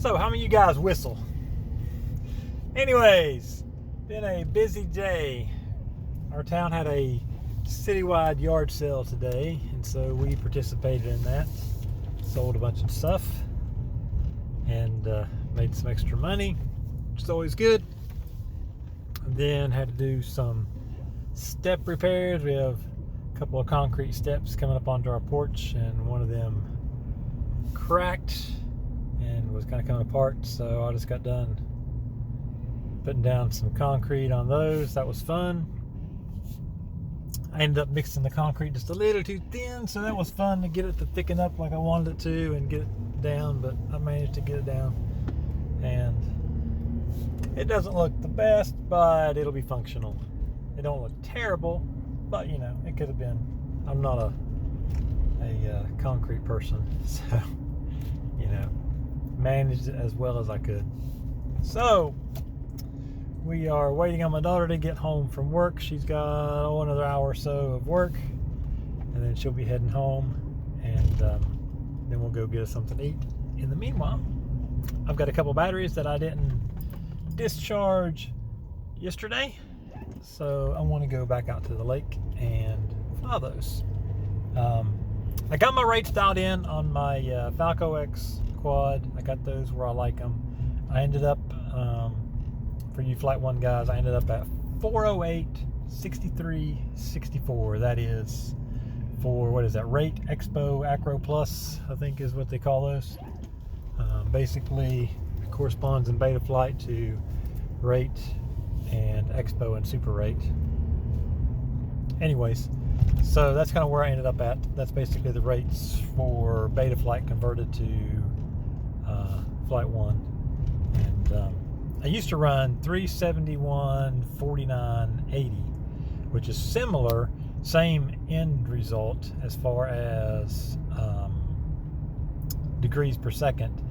So, how many of you guys whistle? Anyways, been a busy day. Our town had a citywide yard sale today, and so we participated in that. Sold a bunch of stuff and made some extra money, which is always good. And then had to do some step repairs. We have a couple of concrete steps coming up onto our porch, and one of them cracked and was kind of coming apart, so I just got done putting down some concrete on those. That was fun. I ended up mixing the concrete just a little too thin, so that was fun to get it to thicken up like I wanted it to and get it down, but I managed to get it down. And it doesn't look the best, but it'll be functional. It don't look terrible, but you know, it could have been. I'm not a concrete person, so you know, managed it as well as I could. So we are waiting on my daughter to get home from work. She's got another hour or so of work, and then she'll be heading home, and then we'll go get us something to eat. In the meanwhile, I've got a couple batteries that I didn't discharge yesterday, so I want to go back out to the lake and fly those. I got my rates dialed in on my FalcoX quad. I got those where I like them. I ended up, for you Flight 1 guys, I ended up at 408, 63, 64. That is for, what is that, Rate, Expo, Acro Plus, I think is what they call those. Basically, it corresponds in beta flight to Rate and Expo and Super Rate. Anyways, so that's kind of where I ended up at. That's basically the rates for beta flight converted to Flight 1. And I used to run 371, 49, 80, which is similar, same end result as far as degrees per second,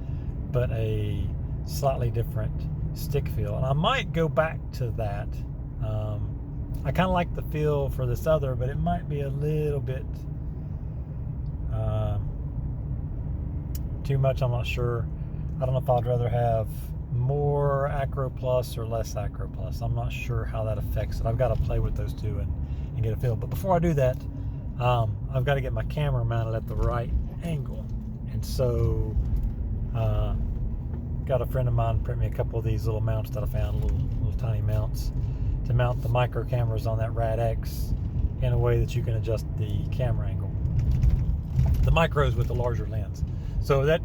but a slightly different stick feel. And I might go back to that. I kind of like the feel for this other, but it might be a little bit too much. I'm not sure. I don't know if I'd rather have more Acro Plus or less Acro Plus. I'm not sure how that affects it. I've got to play with those two and get a feel. But before I do that, I've got to get my camera mounted at the right angle. And so got a friend of mine print me a couple of these little mounts that I found, little tiny mounts, to mount the micro cameras on that Rad-X in a way that you can adjust the camera angle. The micros with the larger lens. So that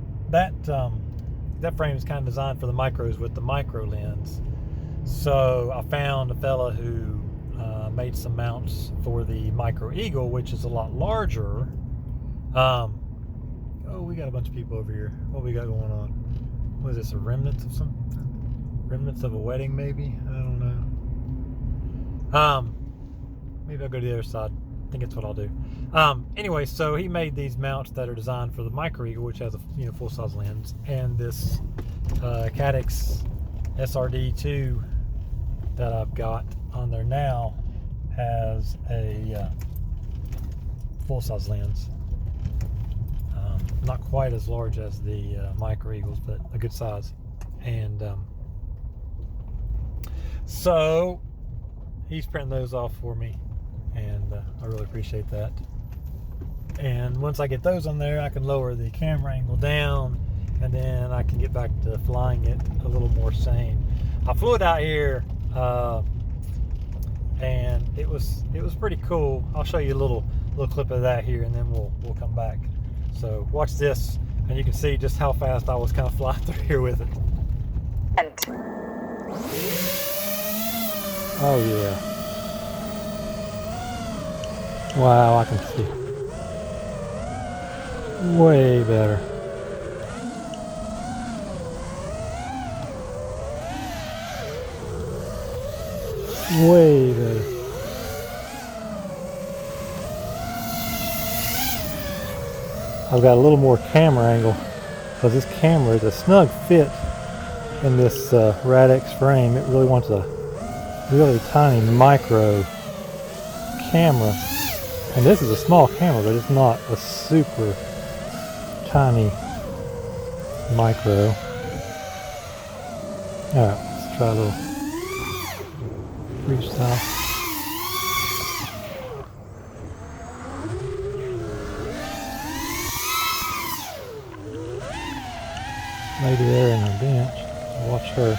frame is kind of designed for the micros with the micro lens. So I found a fella who made some mounts for the Micro Eagle, which is a lot larger. Oh, we got a bunch of people over here. What we got going on? What is this, a remnants of something? Remnants of a wedding, maybe? I don't know. Maybe I'll go to the other side. I think that's what I'll do. Anyway, so he made these mounts that are designed for the Micro Eagle, which has a full-size lens, and this Caddx SRD2 that I've got on there now has a full-size lens. Not quite as large as the Micro Eagles, but a good size. And so he's printing those off for me, and I really appreciate that. And once I get those on there, I can lower the camera angle down, and then I can get back to flying it a little more sane. I flew it out here, and it was pretty cool. I'll show you a little clip of that here, and then we'll come back. So watch this, and you can see just how fast I was kind of flying through here with it. Oh yeah. Wow, I can see. Way better. Way better. I've got a little more camera angle because this camera is a snug fit in this Rad-X frame. It really wants a really tiny micro camera, and this is a small camera, but it's not a super tiny micro. Alright, let's try a little freestyle. Lady there in her bench. Watch her.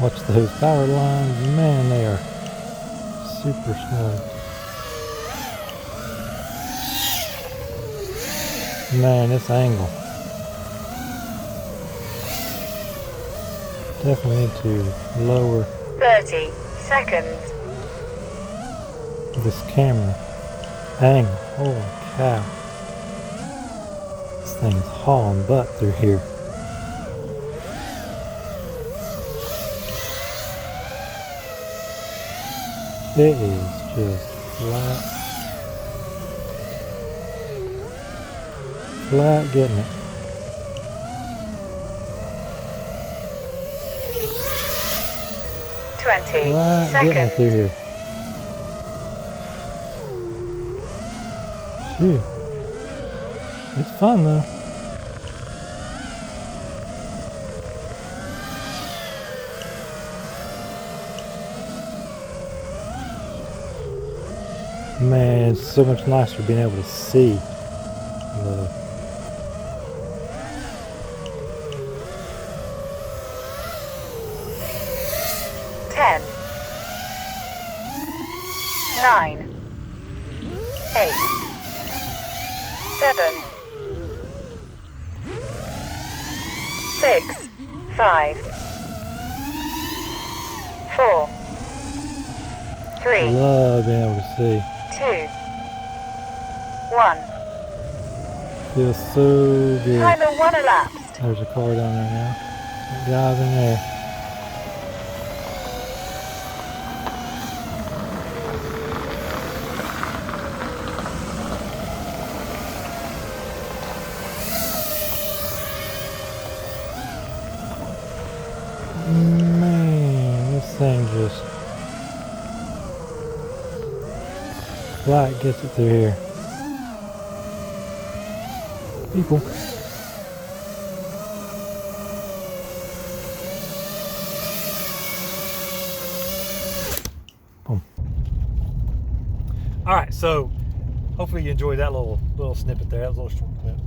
Watch those power lines. Man, they are super snug. Man, this angle. Definitely need to lower 30 seconds. This camera angle. Holy cow. This thing's hauling butt through here. It is just flat getting it. Flat getting it through here. Shoot. It's fun though. Man, it's so much nicer being able to see the 10, 9, 8, 7, 6, 5, 4, 3. Love being able to see. 2, 1. Feels so good. Timer 1 elapsed. There's a car down there now. That guy's in there. Man, this thing just flat gets it through here. People. Boom. All right, so hopefully you enjoyed that little snippet there. That was a little short clip.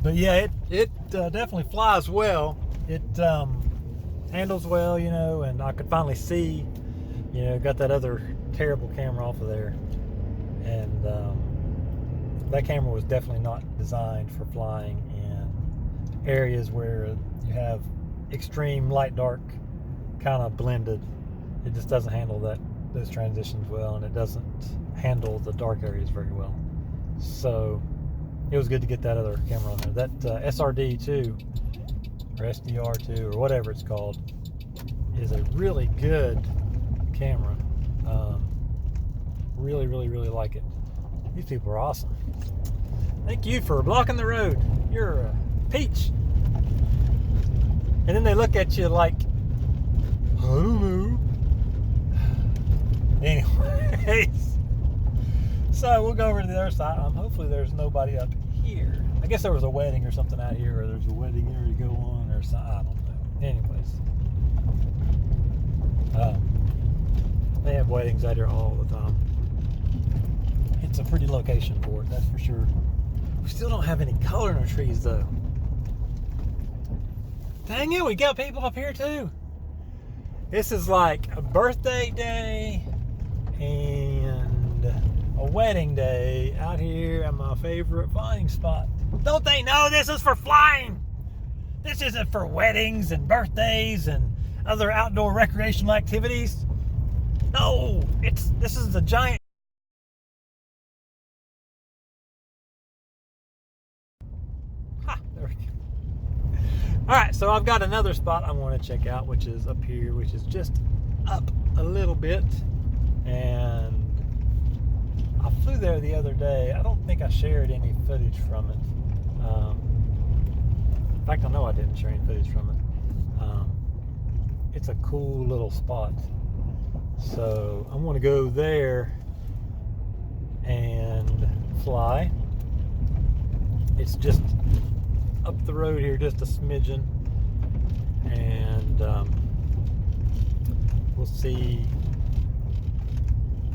But yeah, it definitely flies well. It handles well, you know, and I could finally see, you know, got that other terrible camera off of there, and that camera was definitely not designed for flying in areas where you have extreme light dark kind of blended. It just doesn't handle those transitions well, and it doesn't handle the dark areas very well. So it was good to get that other camera on there. That SRD2 or SDR2 or whatever it's called is a really good camera. Really like it. These people are awesome. Thank you for blocking the road. You're a peach. And then they look at you like, I don't know. Anyways, so we'll go over to the other side. Hopefully there's nobody up here. I guess there was a wedding or something out here, or there's a wedding area to go on, or something. I don't know. Anyways, they have weddings out here all the time. It's a pretty location for it, that's for sure. We still don't have any color in our trees though. Dang it, we got people up here too. This is like a birthday day and a wedding day out here at my favorite flying spot. Don't they know this is for flying? This isn't for weddings and birthdays and other outdoor recreational activities. No, this is a giant. Ha, there we go. All right, so I've got another spot I want to check out, which is up here, which is just up a little bit. And I flew there the other day. I don't think I shared any footage from it. In fact, I know I didn't share any footage from it. It's a cool little spot. So I'm going to go there and fly. It's just up the road here, just a smidgen, and we'll see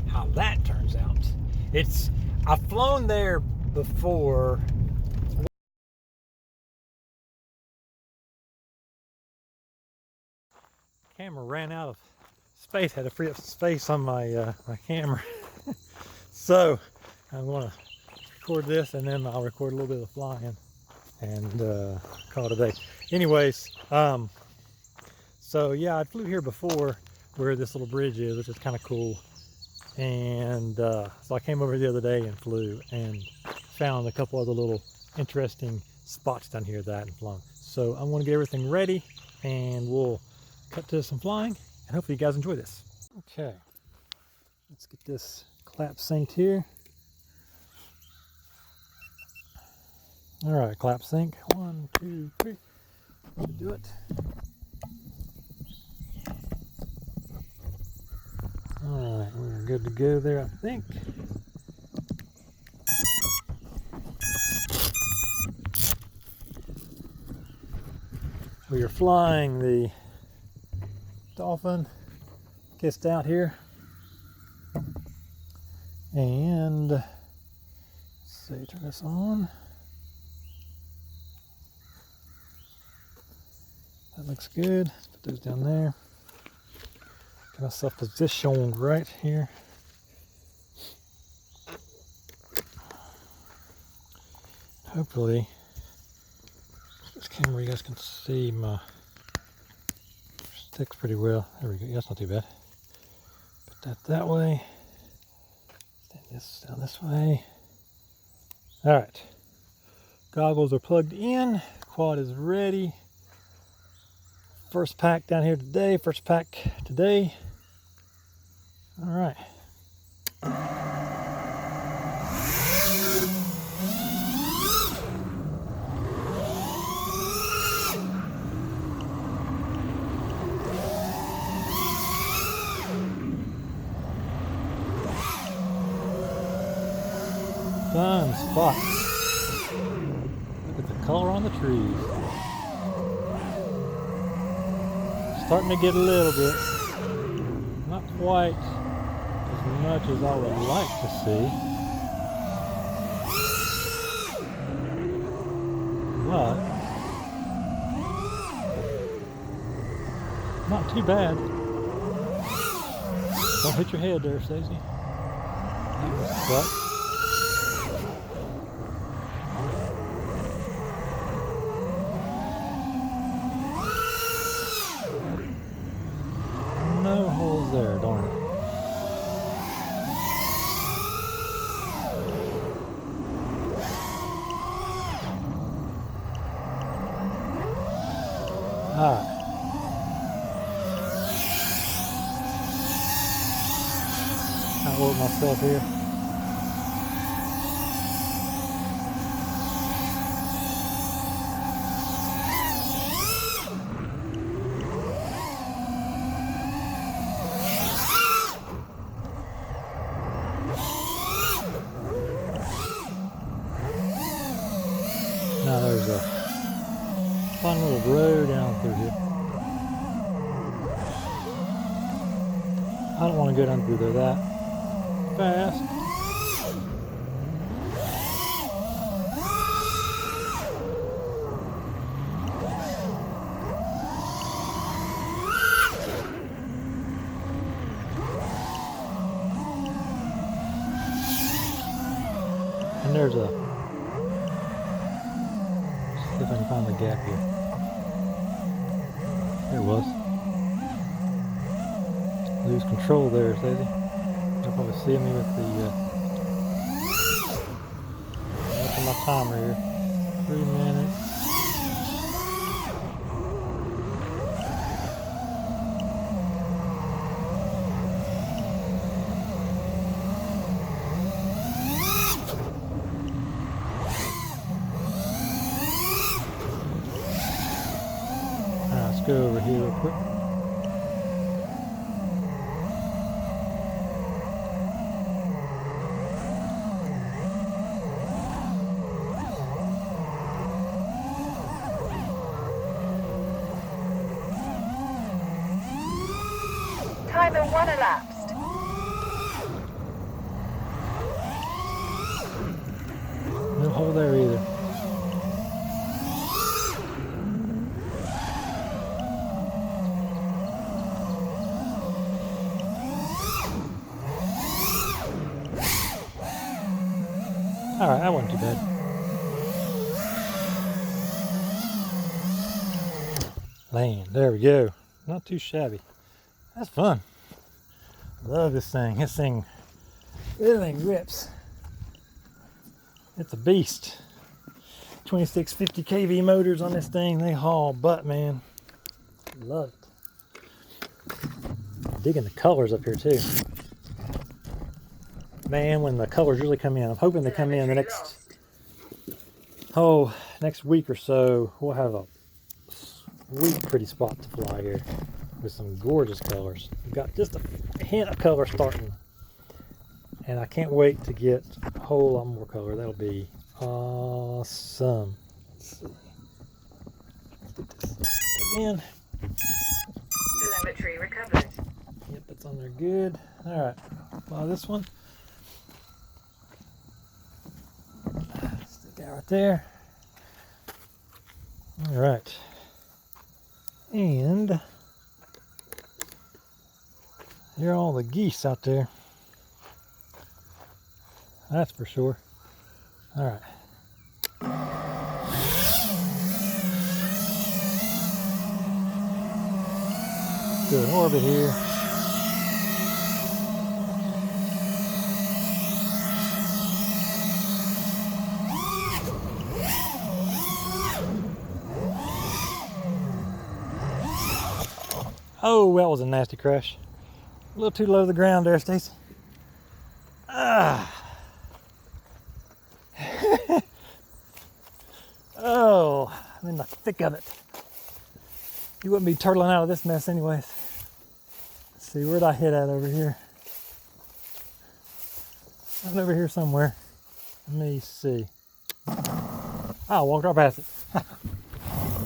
how that turns out. I've flown there before. Camera ran out of space, had to free up some space on my my camera. So I'm gonna record this and then I'll record a little bit of the flying and call it a day. Anyways, so yeah, I flew here before where this little bridge is, which is kind of cool. And so I came over the other day and flew and found a couple other little interesting spots down here that I hadn't flown. So I'm going to get everything ready and we'll cut to some flying and hopefully you guys enjoy this. Okay, let's get this clap synced here. All right, clap sync. 1, 2, 3. Should do it. All right, we're good to go there, I think. We are flying the Dolphin kissed out here. And let's see, turn this on. That looks good. Let's put those down there. Get myself positioned right here. Hopefully, this camera you guys can see my sticks pretty well. There we go. That's not too bad. Put that way. Stand this down this way. All right. Goggles are plugged in. Quad is ready. First pack down here today. First pack today. All right. Fun spot. Look at the color on the trees. Starting to get a little bit, not quite as much as I would like to see, but not too bad. Don't hit your head there, Stacey. But no holes there, darn it. Alright. I'll work myself here. Now there's a fun little road down through here. I don't want to go down through there that fast. And there's a, see if I can find the gap here. There it was. Lose control there, Stacey. You'll probably see me with the look at my timer here. 3 minutes. Alright, let's go over here real quick. Timer 1 elapsed. No hole there either. Alright, that wasn't too bad. Land, there we go. Not too shabby. That's fun. Love this thing. This thing rips. It's a beast. 2650 kV motors on this thing. They haul butt, man. Love it. Digging the colors up here too. Man, when the colors really come in, I'm hoping they come in the next week or so. We'll have a sweet, pretty spot to fly here with some gorgeous colors. We've got just a hint of color starting, and I can't wait to get a whole lot more color. That'll be awesome. Let's see. Let's get this in. Telemetry recovered. Yep, it's on there good. All right, fly this one. Stick that right there. All right. And here are all the geese out there. That's for sure. All right. Do an orbit here. Oh, that was a nasty crash. A little too low to the ground there, Stacy. Ah. Oh, I'm in the thick of it. You wouldn't be turtling out of this mess anyways. Let's see, where'd I hit at over here? I'm over here somewhere. Let me see. I walked right past it.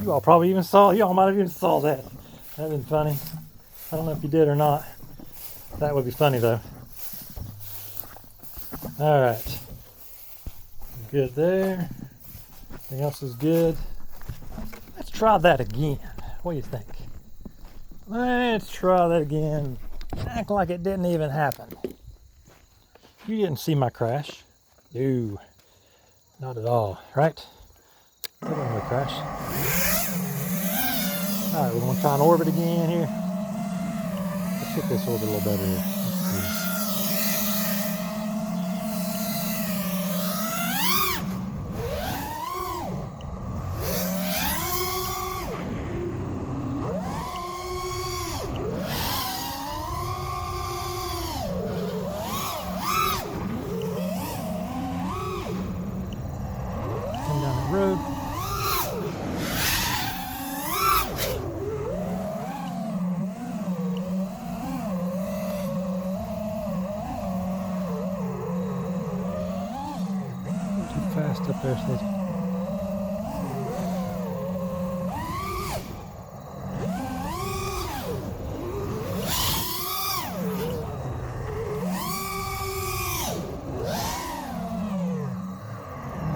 You all probably even saw, y'all might have even saw that. That'd been funny. I don't know if you did or not. That would be funny though. Alright. Good there. Everything else is good. Let's try that again. What do you think? Let's try that again. Act like it didn't even happen. You didn't see my crash. No. Not at all, right? That wasn't really a crash. Alright, we're going to try and orbit again here. Let's hit this orbit a little better here. Let's see. Come down the road. Fast up there, Stacey.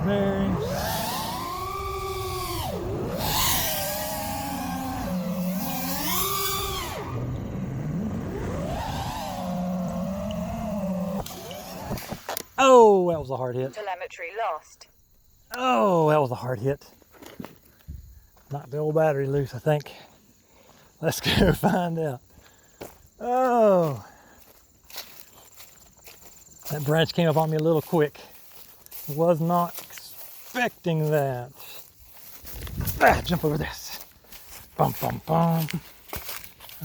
Bearings. Oh, that was a hard hit. Telemetry lost. Oh, that was a hard hit. Knocked the old battery loose, I think. Let's go find out. Oh. That branch came up on me a little quick. Was not expecting that. Ah, jump over this. Bum, bum, bum.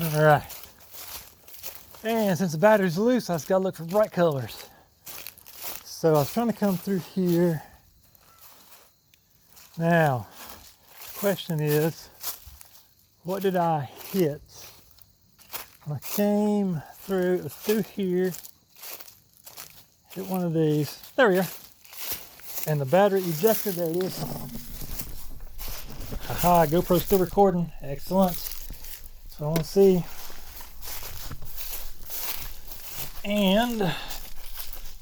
All right. And since the battery's loose, I just gotta look for bright colors. So I was trying to come through here. Now, question is, what did I hit? When I came through, it was through here, hit one of these, there we are, and the battery ejected, there it is. Aha, GoPro's still recording, excellent. So I want to see And I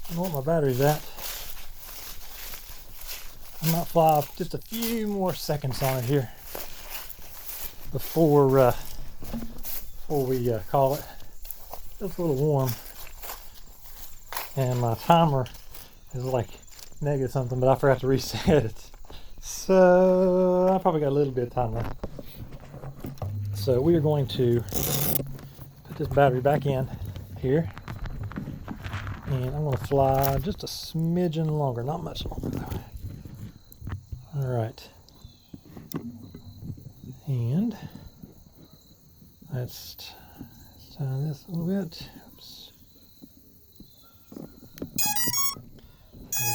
don't know what my battery's at. I might fly off just a few more seconds on it here before we call it. It's a little warm, and my timer is like negative something, but I forgot to reset it. So I probably got a little bit of time left. So we are going to put this battery back in here, and I'm going to fly just a smidgen longer, not much longer though. All right, and let's turn this a little bit. Oops.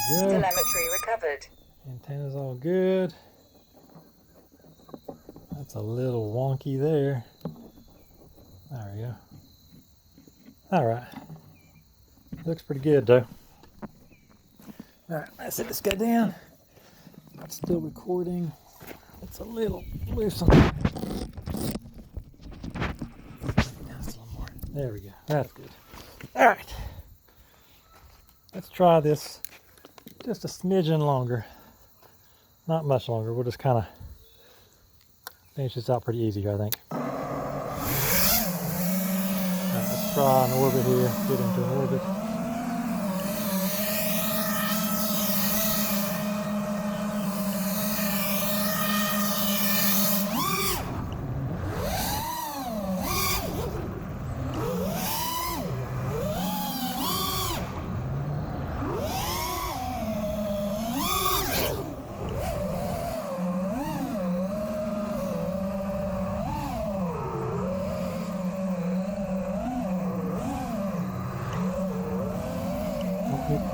There we go. Telemetry recovered. Antenna's all good. That's a little wonky there. There we go. Alright. Looks pretty good though. Alright, let's set this guy down. It's still recording. It's a little loose on there. There we go. That's good. Alright. Let's try this just a smidgen longer. Not much longer. We'll just kind of finish this out pretty easy here, I think. Right, let's try an orbit here. Get into an orbit.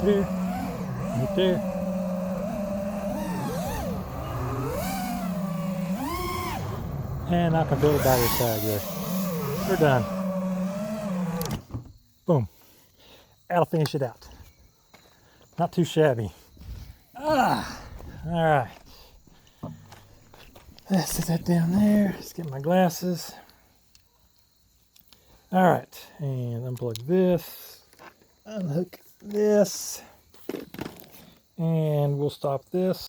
Right there. And I can build a battery tag there. We're done. Boom. That'll finish it out. Not too shabby. Alright. Let's set that down there. Let's get my glasses. Alright, and unplug this. Unhook this, and we'll stop this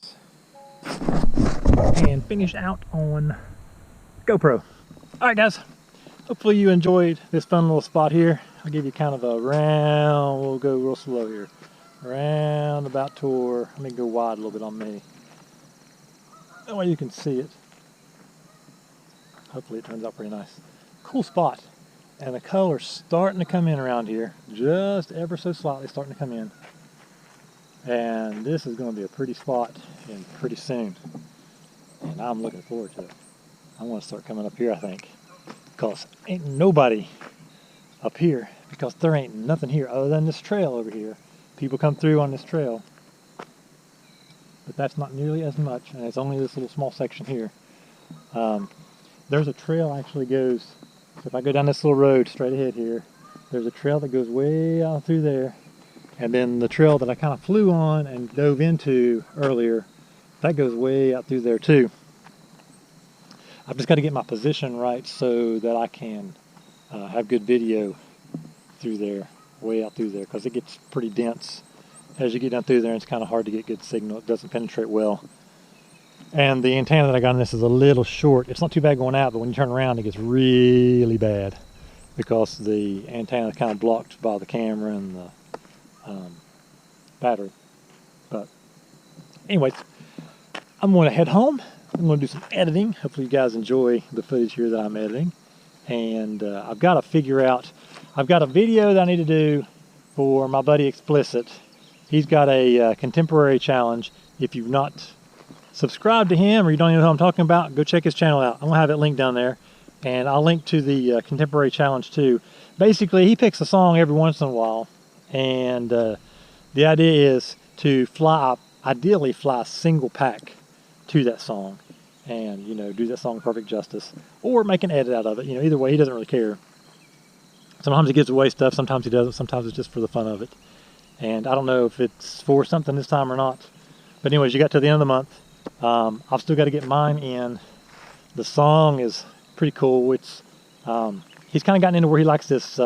and finish out on GoPro. Alright guys, hopefully you enjoyed this fun little spot here. I'll give you kind of a round, we'll go real slow here, roundabout tour. Let me go wide a little bit on me, that way you can see it. Hopefully it turns out pretty nice. Cool spot. And the color's starting to come in around here, just ever so slightly starting to come in. And this is going to be a pretty spot and pretty soon. And I'm looking forward to it. I want to start coming up here, I think, because ain't nobody up here, because there ain't nothing here other than this trail over here. People come through on this trail, but that's not nearly as much, and it's only this little small section here. There's a trail actually goes. So if I go down this little road straight ahead here, there's a trail that goes way out through there, and then the trail that I kind of flew on and dove into earlier, that goes way out through there too. I've just got to get my position right so that I can have good video through there, way out through there, because it gets pretty dense as you get down through there, and it's kind of hard to get good signal. It doesn't penetrate well. And the antenna that I got on this is a little short. It's not too bad going out, but when you turn around, it gets really bad because the antenna is kind of blocked by the camera and the battery. But anyways, I'm going to head home. I'm going to do some editing. Hopefully you guys enjoy the footage here that I'm editing. And I've got to figure out, I've got a video that I need to do for my buddy Explicit. He's got a contemporary challenge. If you've not subscribe to him, or you don't even know who I'm talking about, go check his channel out. I'm gonna have it linked down there, and I'll link to the contemporary challenge too. Basically, he picks a song every once in a while, and the idea is to fly, ideally fly a single pack to that song, and you know, do that song perfect justice, or make an edit out of it. You know, either way, he doesn't really care. Sometimes he gives away stuff, sometimes he doesn't, sometimes it's just for the fun of it. And I don't know if it's for something this time or not. But anyways, you got to the end of the month. I've still got to get mine in. The song is pretty cool. It's he's kind of gotten into where he likes this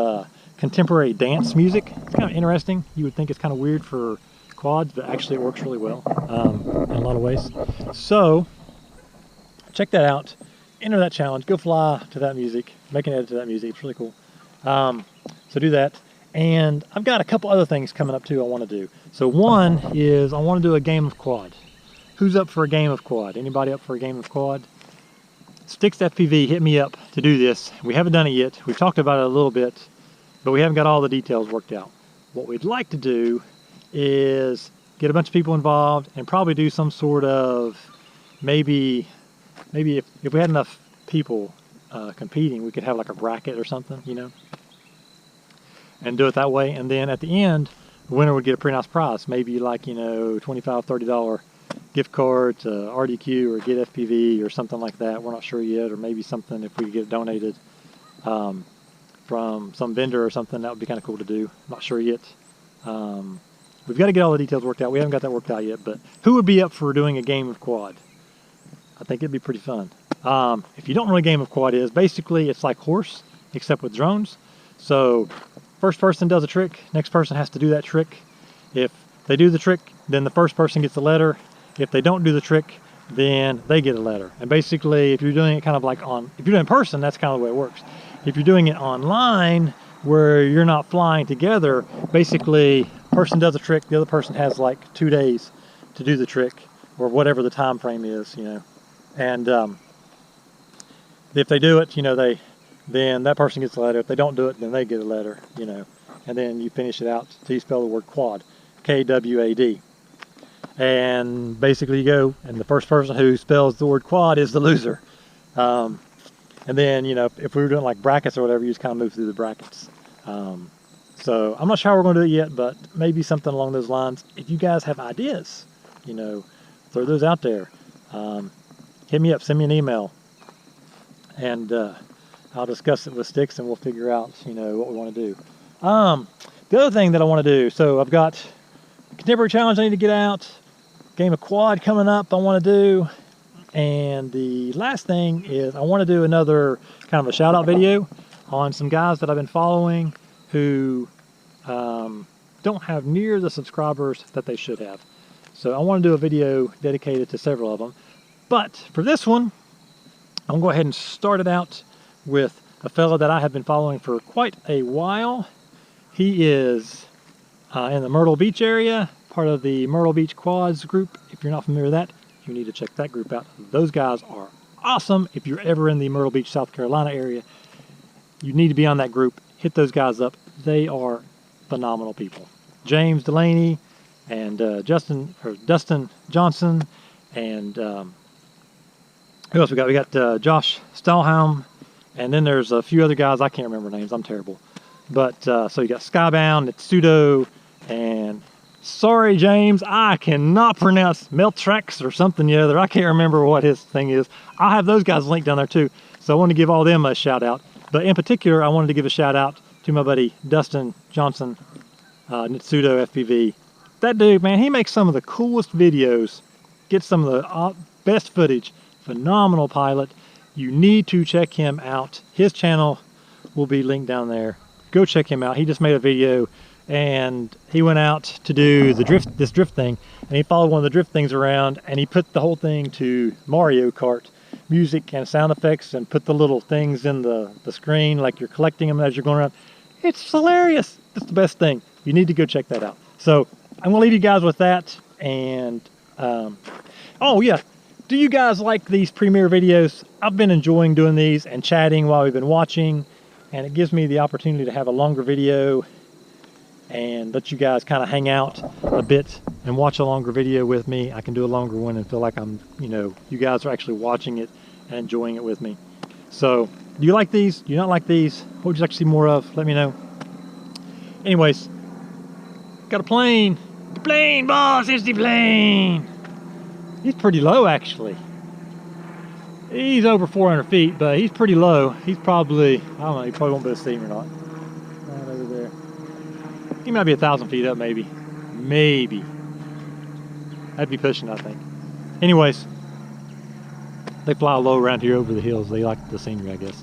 contemporary dance music. It's kind of interesting. You would think it's kind of weird for quads, but actually it works really well in a lot of ways. So check that out. Enter that challenge. Go fly to that music. Make an edit to that music. It's really cool. So do that. And I've got a couple other things coming up too I want to do. So one is I want to do a game of quad. Who's up for a game of quad? Anybody up for a game of quad? Ethix FPV hit me up to do this. We haven't done it yet. We've talked about it a little bit, but we haven't got all the details worked out. What we'd like to do is get a bunch of people involved and probably do some sort of, maybe if we had enough people competing, we could have like a bracket or something, you know, and do it that way. And then at the end, the winner would get a pretty nice prize, maybe like, you know, $25, $30 gift card to RDQ or Get FPV or something like that. We're not sure yet, or maybe something if we could get it donated from some vendor or something. That would be kind of cool to do. Not sure yet. We've got to get all the details worked out. We haven't got that worked out yet, but who would be up for doing a game of quad? I think it'd be pretty fun. If you don't know what a game of quad is, basically it's like horse, except with drones. So first person does a trick, next person has to do that trick. If they do the trick, then the first person gets a letter. If they don't do the trick, then they get a letter. And basically, if you're doing it kind of like if you're doing it in person, that's kind of the way it works. If you're doing it online, where you're not flying together, basically, person does a trick, the other person has like 2 days to do the trick, or whatever the time frame is, you know. And if they do it, you know, then that person gets a letter. If they don't do it, then they get a letter, you know. And then you finish it out till you spell the word quad, K-W-A-D. And basically you go, and the first person who spells the word quad is the loser. And then, you know, if we were doing like brackets or whatever, you just kind of move through the brackets. So I'm not sure how we're going to do it yet, but maybe something along those lines. If you guys have ideas, you know, throw those out there. Hit me up, send me an email, and I'll discuss it with Ethix, and we'll figure out, you know, what we want to do. The other thing that I want to do, so I've got a contemporary challenge I need to get out, game of quad coming up I want to do, and the last thing is I want to do another kind of a shout out video on some guys that I've been following who don't have near the subscribers that they should have. So I want to do a video dedicated to several of them. But for this one, I'm going to go ahead and start it out with a fella that I have been following for quite a while. He is in the Myrtle Beach area, part of the Myrtle Beach Kwadz group. If you're not familiar with that, you need to check that group out. Those guys are awesome. If you're ever in the Myrtle Beach, South Carolina area, you need to be on that group. Hit those guys up. They are phenomenal people. James Delaney and Dustin Johnson, and who else we got? We got Josh Stahlhelm, and then there's a few other guys. I can't remember names. I'm terrible. But so you got SkyBound, Nitsudo, and sorry, James, I cannot pronounce Meltrackz or something the other. I can't remember what his thing is. I'll have those guys linked down there too. So I want to give all them a shout out. But in particular, I wanted to give a shout out to my buddy Dustin Johnson, Nitsudo FPV. That dude, man, he makes some of the coolest videos, gets some of the best footage, phenomenal pilot. You need to check him out. His channel will be linked down there. Go check him out. He just made a video, and he went out to do this drift thing, and he followed one of the drift things around, and he put the whole thing to Mario Kart music and sound effects, and put the little things in the screen like you're collecting them as you're going around. It's hilarious. It's the best thing. You need to go check that out. So I'm gonna leave you guys with that. And oh yeah, do you guys like these premiere videos? I've been enjoying doing these and chatting while we've been watching, and it gives me the opportunity to have a longer video and let you guys kind of hang out a bit and watch a longer video with me. I can do a longer one and feel like I'm, you know, you guys are actually watching it and enjoying it with me. So do you like these? Do you not like these? What would you like to see more of? Let me know. Anyways, got a plane. The plane, boss, it's the plane. He's pretty low, actually. He's over 400 feet, but he's pretty low. He's probably, I don't know, you probably won't be able to see him or not. Right over there. He might be 1,000 feet up, maybe. Maybe. That'd be pushing, I think. Anyways, they fly low around here over the hills. They like the scenery, I guess.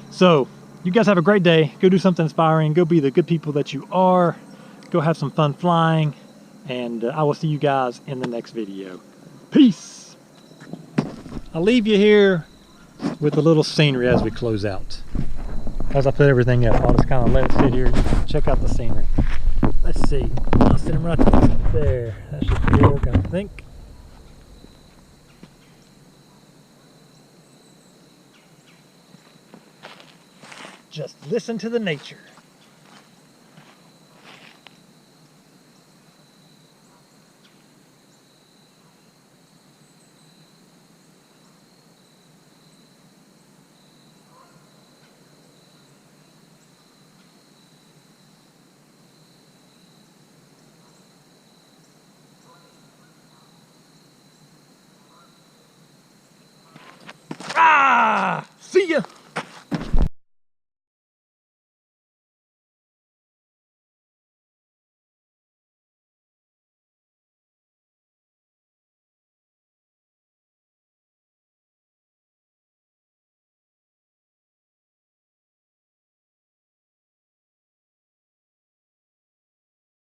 So, you guys have a great day. Go do something inspiring. Go be the good people that you are. Go have some fun flying. And I will see you guys in the next video. Peace. I'll leave you here with a little scenery as we close out. As I put everything up, I'll just kind of let it sit here and check out the scenery. Let's see. I'll sit him right there. That should be working, I think. Just listen to the nature. See ya!